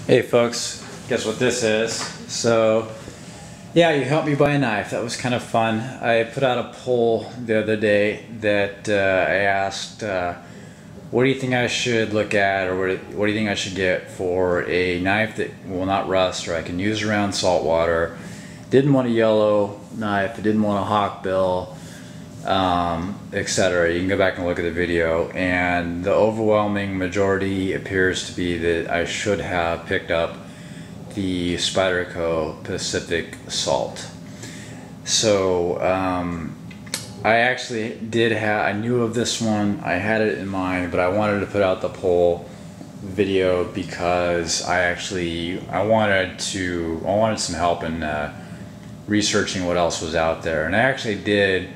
Hey folks, guess what this is? So yeah, you helped me buy a knife. That was kind of fun. I put out a poll the other day that I asked what do you think I should look at, or what do you think I should get for a knife that will not rust or I can use around salt water. Didn't want a yellow knife, I didn't want a hawk bill, etc. You can go back and look at the video, and the overwhelming majority appears to be that I should have picked up the Spyderco Pacific Salt. So I actually I knew of this one, I had it in mind, but I wanted to put out the poll video because I wanted some help in researching what else was out there, and I actually did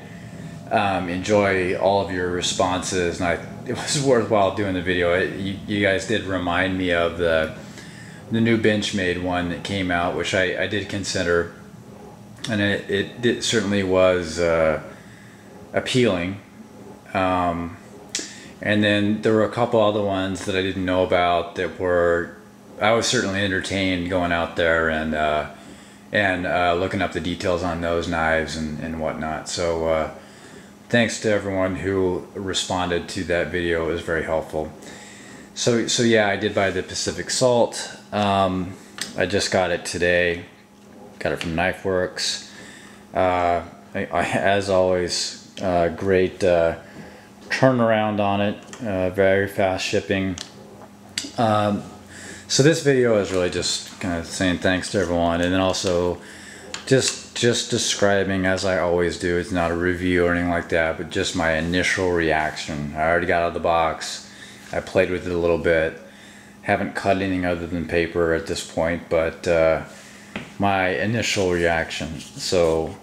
enjoy all of your responses, and it was worthwhile doing the video. You guys did remind me of the new Benchmade one that came out, which I did consider, and it certainly was appealing. And then there were a couple other ones that I didn't know about that I was certainly entertained going out there and looking up the details on those knives and whatnot. So thanks to everyone who responded to that video. It was very helpful. So yeah, I did buy the Pacific Salt. I just got it today. Got it from Knife Works. As always, great turnaround on it. Very fast shipping. So this video is really just kind of saying thanks to everyone, and then also just describing, as I always do. It's not a review or anything like that, but just my initial reaction. I already got out of the box. I played with it a little bit. Haven't cut anything other than paper at this point, but my initial reaction. So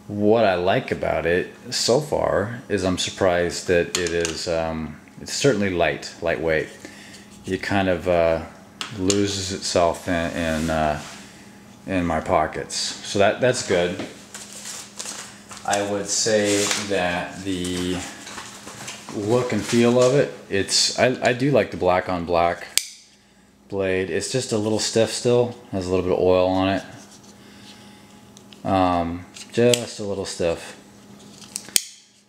what I like about it so far is I'm surprised that it is it's certainly lightweight. It kind of loses itself in my pockets, so that's good. I would say that the look and feel of it, I do like the black on black blade. It's just a little stiff still, has a little bit of oil on it, just a little stiff.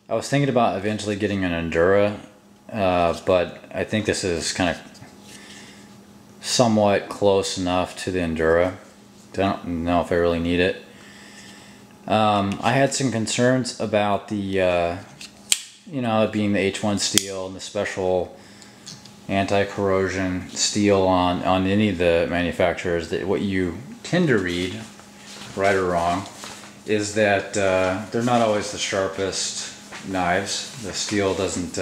I was thinking about eventually getting an Endura, but I think this is kind of somewhat close enough to the Endura. Don't know if I really need it. I had some concerns about the it being the H1 steel and the special anti-corrosion steel on any of the manufacturers. That what you tend to read, right or wrong, is that they're not always the sharpest knives. The steel doesn't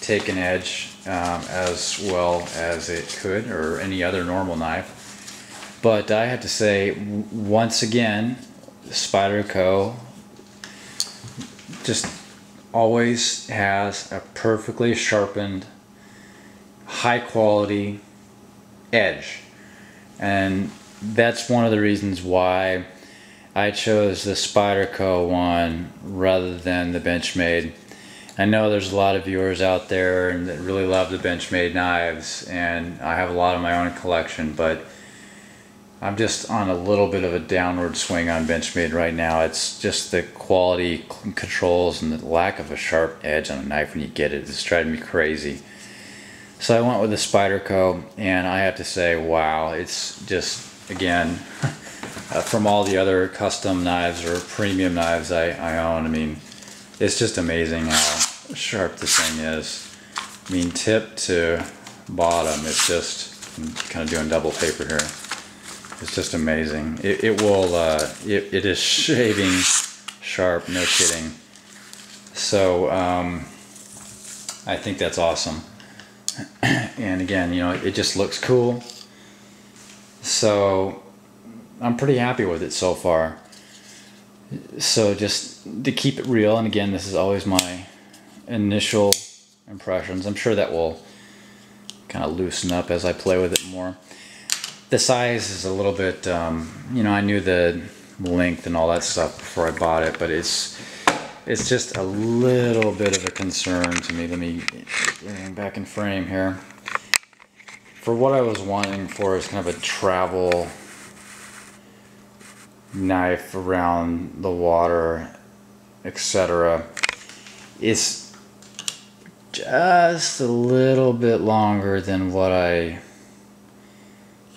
take an edge as well as it could, or any other normal knife. But I have to say, once again, Spyderco just always has a perfectly sharpened, high quality edge, and that's one of the reasons why I chose the Spyderco one rather than the Benchmade. I know there's a lot of viewers out there that really love the Benchmade knives, and I have a lot of my own collection, but I'm just on a little bit of a downward swing on Benchmade right now. It's just the quality controls and the lack of a sharp edge on a knife when you get it. It's driving me crazy. So I went with the Spyderco, and I have to say, wow, it's just, again, from all the other custom knives or premium knives I own, I mean, it's just amazing how sharp this thing is. I mean, tip to bottom, it's just, I'm kind of doing double paper here. It's just amazing. It is shaving sharp, no kidding. So I think that's awesome. And again, it just looks cool. So I'm pretty happy with it so far. So just to keep it real, and again, this is always my initial impressions. I'm sure that will kind of loosen up as I play with it more. The size is a little bit, I knew the length and all that stuff before I bought it, but it's just a little bit of a concern to me. Let me get back in frame here. for what I was wanting for is kind of a travel knife around the water, etc. It's just a little bit longer than what I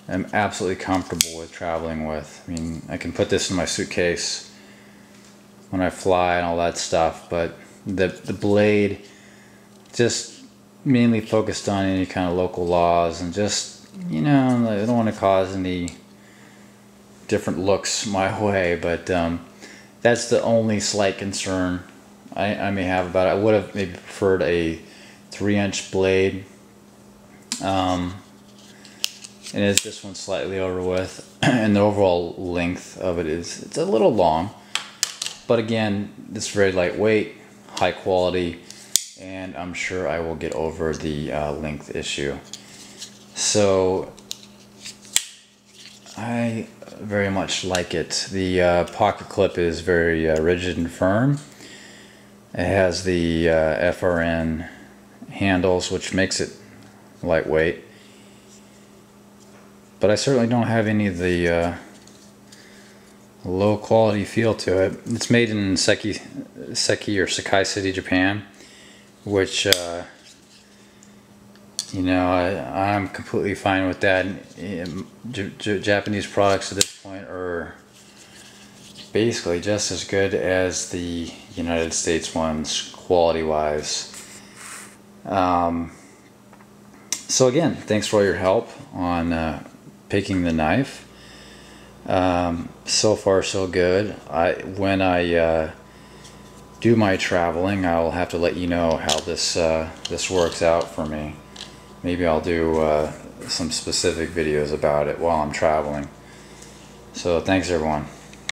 am absolutely comfortable with traveling with. I mean, I can put this in my suitcase when I fly and all that stuff, but the blade just mainly focused on any kind of local laws, and just, you know, I don't want to cause any different looks my way, but that's the only slight concern I may have about it. I would have maybe preferred a 3-inch blade, and it's this one slightly over with, and the overall length of it's a little long, but again, it's very lightweight, high quality, and I'm sure I will get over the length issue. So I very much like it. The pocket clip is very rigid and firm. It has the FRN handles, which makes it lightweight, but I certainly don't have any of the low quality feel to it. It's made in Seki or Sakai City, Japan, which you know, I'm completely fine with that. Japanese products at this point are basically just as good as the United States ones, quality wise. So again, thanks for all your help on picking the knife. So far so good. When I do my traveling, I'll have to let you know how this works out for me. Maybe I'll do some specific videos about it while I'm traveling. So thanks everyone.